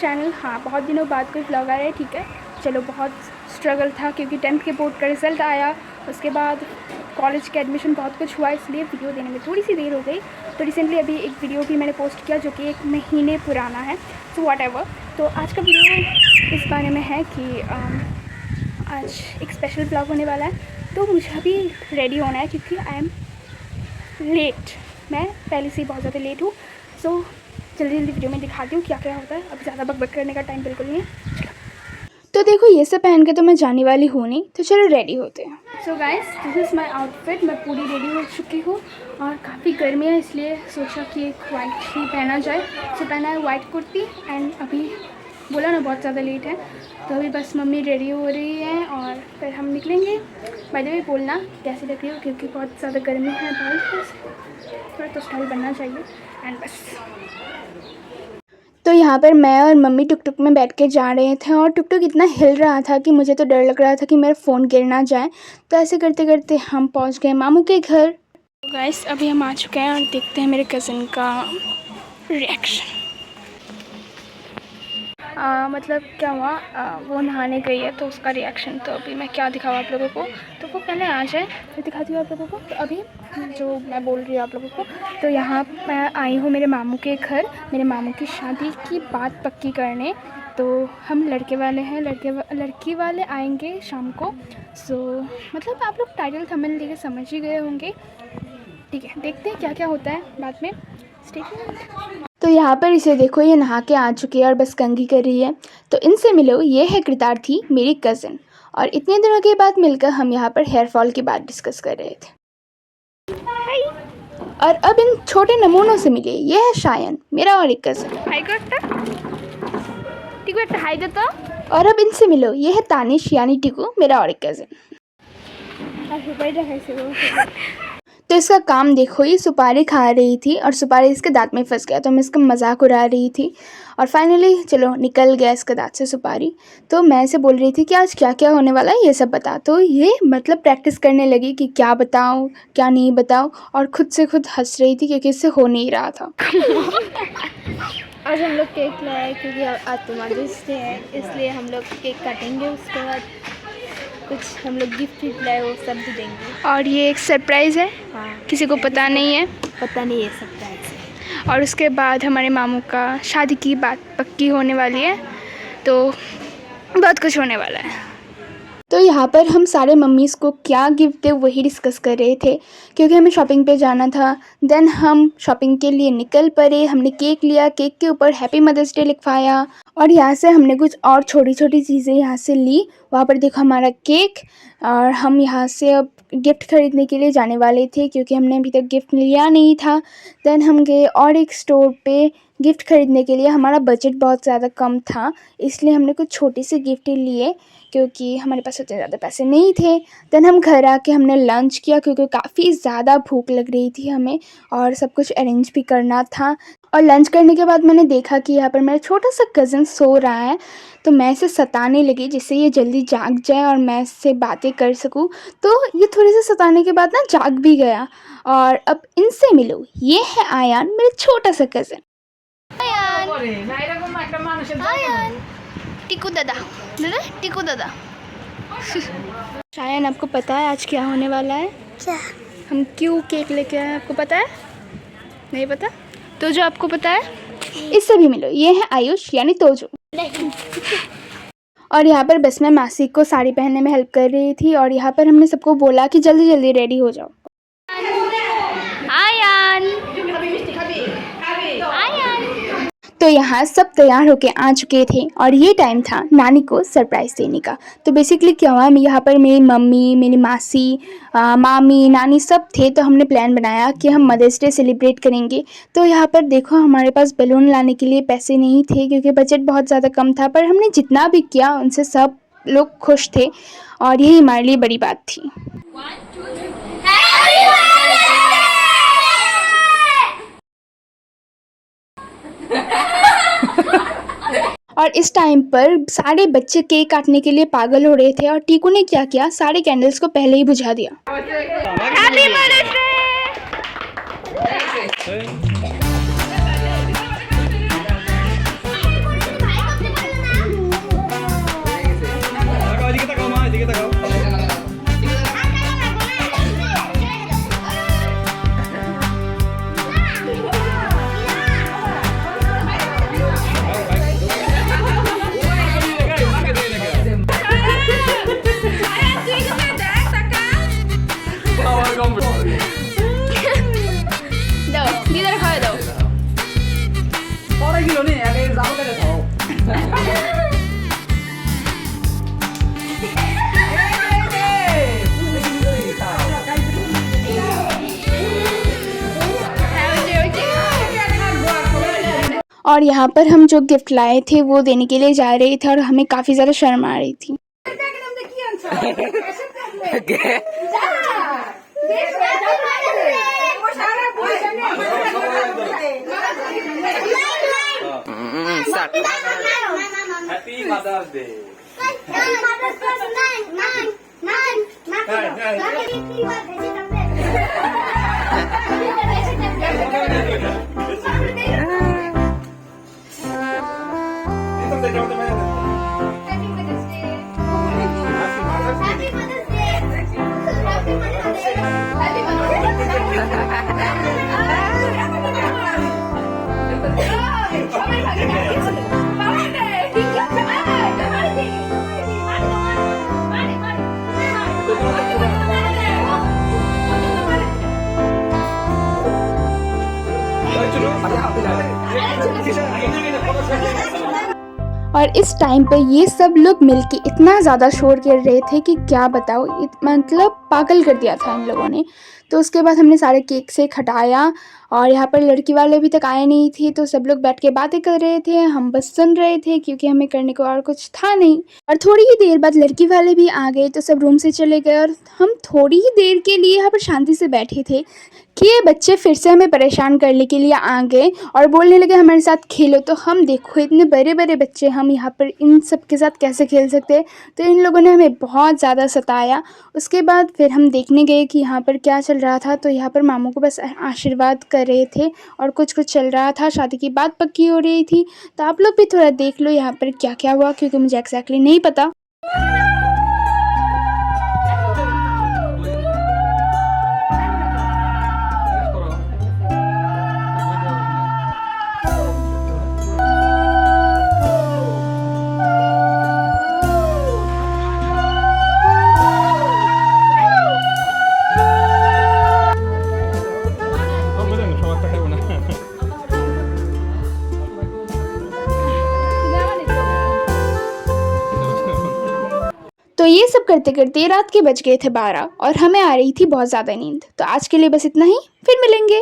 Channel. हाँ, बहुत दिनों बाद कोई व्लॉग आ रहा है, ठीक है। चलो, बहुत स्ट्रगल था क्योंकि 10th के बोर्ड का रिज़ल्ट आया, उसके बाद कॉलेज के एडमिशन, बहुत कुछ हुआ, इसलिए वीडियो देने में थोड़ी सी देर हो गई। तो रिसेंटली अभी एक वीडियो भी मैंने पोस्ट किया जो कि 1 महीने पुराना है, सो व्हाटएवर। तो आज का वीडियो इस बारे में है कि आज एक स्पेशल ब्लॉग होने वाला है। तो मुझे अभी रेडी होना है क्योंकि आई एम लेट। मैं पहले से ही बहुत ज़्यादा लेट हूँ। सो जल्दी जल्दी वीडियो में दिखाती हूँ क्या क्या होता है। अभी ज़्यादा बकबक करने का टाइम बिल्कुल नहीं है। तो देखो, ये सब पहन के तो मैं जाने वाली हूँ नहीं, तो चलो रेडी होते हैं। So guys, this is my outfit. मैं पूरी रेडी हो चुकी हूँ और काफ़ी गर्मी है, इसलिए सोचा कि एक वाइट ही पहना जाए। सो पहना है वाइट कुर्ती। एंड अभी बोला ना बहुत ज़्यादा लेट है, तो अभी बस मम्मी रेडी हो रही है और फिर हम निकलेंगे। बाय द वे, बोलना कैसी लग रही हो क्योंकि बहुत ज़्यादा गर्मी है, बारिश थोड़ा तो स्टाइल बनना चाहिए। एंड बस, तो यहाँ पर मैं और मम्मी टुक टुक में बैठ के जा रहे थे और टुक टुक इतना हिल रहा था कि मुझे तो डर लग रहा था कि मेरा फ़ोन गिर ना जाए। तो ऐसे करते करते हम पहुँच गए मामू के घर। तो गाइस, अभी हम आ चुके हैं और देखते हैं मेरे कज़न का रिएक्शन। मतलब क्या हुआ, वो नहाने गई है तो उसका रिएक्शन। तो अभी मैं क्या दिखाऊँ आप लोगों को, तो वो पहले आ जाए फिर दिखाती हूँ आप लोगों को। तो अभी जो मैं बोल रही हूँ आप लोगों को, तो यहाँ मैं आई हूँ मेरे मामू के घर, मेरे मामू की शादी की बात पक्की करने। तो हम लड़के वाले हैं, लड़की वाले आएंगे शाम को। सो मतलब आप लोग टाइटल थंबनेल देख के समझ ही गए होंगे, ठीक है। देखते हैं क्या क्या होता है बाद में। Stay tuned. तो यहाँ पर इसे देखो, ये नहा के आ चुकी है और बस कंघी कर रही है। तो इनसे मिलो, ये है कृतार्थी, मेरी कज़न। और इतने दिनों के बाद मिलकर हम यहाँ पर हेयर फॉल की बात डिस्कस कर रहे थे। हाय। और अब इन छोटे नमूनों से मिले, ये है शायन, मेरा और एक कज़न। हाय करता टिकू, हाय देता। और अब इनसे मिलो, ये है तानिश यानी टिकू, मेरा और एक कज़न। तो इसका काम देखो, ये सुपारी खा रही थी और सुपारी इसके दांत में फंस गया, तो मैं इसका मजाक उड़ा रही थी और फाइनली चलो निकल गया इसके दांत से सुपारी। तो मैं इसे बोल रही थी कि आज क्या क्या होने वाला है ये सब बता। तो ये मतलब प्रैक्टिस करने लगी कि क्या बताऊँ क्या नहीं बताऊँ, और खुद से खुद हंस रही थी क्योंकि इससे हो नहीं रहा था। आज हम लोग केक लाए क्योंकि आज तुम्हारे डे है, इसलिए हम लोग केक काटेंगे। उसके बाद कुछ हम लोग गिफ्ट लाए, वो सब भी देंगे। और ये एक सरप्राइज़ है। हाँ, किसी को पता नहीं है। पता नहीं है सरप्राइज है। और उसके बाद हमारे मामू का शादी की बात पक्की होने वाली है, तो बहुत कुछ होने वाला है। तो यहाँ पर हम सारे मम्मीज़ को क्या गिफ्ट दे वही डिस्कस कर रहे थे क्योंकि हमें शॉपिंग पे जाना था। देन हम शॉपिंग के लिए निकल पड़े, हमने केक लिया, केक के ऊपर हैप्पी मदर्स डे लिखवाया और यहाँ से हमने कुछ और छोटी छोटी चीज़ें यहाँ से ली। वहाँ पर देखो हमारा केक। और हम यहाँ से अब गिफ्ट ख़रीदने के लिए जाने वाले थे क्योंकि हमने अभी तक गिफ्ट लिया नहीं था। देन हम गए और एक स्टोर पे गिफ्ट ख़रीदने के लिए। हमारा बजट बहुत ज़्यादा कम था, इसलिए हमने कुछ छोटे से गिफ्ट लिए क्योंकि हमारे पास उतने ज़्यादा पैसे नहीं थे। देन हम घर आके हमने लंच किया क्योंकि काफ़ी ज़्यादा भूख लग रही थी हमें और सब कुछ अरेंज भी करना था। और लंच करने के बाद मैंने देखा कि यहाँ पर मेरा छोटा सा कज़न सो रहा है, तो मैं इसे सताने लगी जिससे ये जल्दी जाग जाए और मैं इससे बातें कर सकूं। तो ये थोड़ी सी सताने के बाद ना जाग भी गया। और अब इनसे मिलो, ये है आयान, मेरा छोटा सा कज़न। आयान टिकू दादा, दादा टिकू दादा। शायन, आपको पता है आज क्या होने वाला है? क्या? हम क्यों केक लेके आए आपको पता है? नहीं पता? तो जो आपको पता है इससे भी मिलो, ये है आयुष यानी तोजो। और यहाँ पर बस मैं मासी को साड़ी पहनने में हेल्प कर रही थी और यहाँ पर हमने सबको बोला कि जल्दी जल्दी रेडी हो जाओ। आयान, आयान। तो यहाँ सब तैयार होके आ चुके थे और ये टाइम था नानी को सरप्राइज़ देने का। तो बेसिकली क्या हुआ, यहाँ पर मेरी मम्मी, मेरी मासी, मामी, नानी सब थे। तो हमने प्लान बनाया कि हम मदर्स डे सेलिब्रेट करेंगे। तो यहाँ पर देखो हमारे पास बैलून लाने के लिए पैसे नहीं थे क्योंकि बजट बहुत ज़्यादा कम था, पर हमने जितना भी किया उनसे सब लोग खुश थे और यही हमारे लिए बड़ी बात थी। और इस टाइम पर सारे बच्चे केक काटने के लिए पागल हो रहे थे और टीकू ने क्या किया, सारे कैंडल्स को पहले ही बुझा दिया। Happy mother's day. दो किधर खाओ दो और यहाँ पर हम जो गिफ्ट लाए थे वो देने के लिए जा रहे थे और हमें काफ़ी ज़्यादा शर्म आ रही थी। Happy Mother's Day. और इस टाइम पे ये सब लोग मिलके इतना ज़्यादा शोर कर रहे थे कि क्या बताओ, मतलब पागल कर दिया था इन लोगों ने। तो उसके बाद हमने सारे केक से हटाया और यहाँ पर लड़की वाले अभी तक आए नहीं थे, तो सब लोग बैठ के बातें कर रहे थे, हम बस सुन रहे थे क्योंकि हमें करने को और कुछ था नहीं। और थोड़ी ही देर बाद लड़की वाले भी आ गए तो सब रूम से चले गए और हम थोड़ी ही देर के लिए यहाँ पर शांति से बैठे थे कि ये बच्चे फिर से हमें परेशान करने के लिए आ गए और बोलने लगे हमारे साथ खेलो। तो हम देखो इतने बड़े बड़े बच्चे, हम यहाँ पर इन सब के साथ कैसे खेल सकते हैं। तो इन लोगों ने हमें बहुत ज़्यादा सताया। उसके बाद फिर हम देखने गए कि यहाँ पर क्या चल रहा था। तो यहाँ पर मामू को बस आशीर्वाद कर रहे थे और कुछ कुछ चल रहा था, शादी की बात पक्की हो रही थी। तो आप लोग भी थोड़ा देख लो यहाँ पर क्या क्या हुआ, क्योंकि मुझे एक्जैक्टली नहीं पता। तो ये सब करते करते रात के बज गए थे 12 और हमें आ रही थी बहुत ज़्यादा नींद। तो आज के लिए बस इतना ही, फिर मिलेंगे।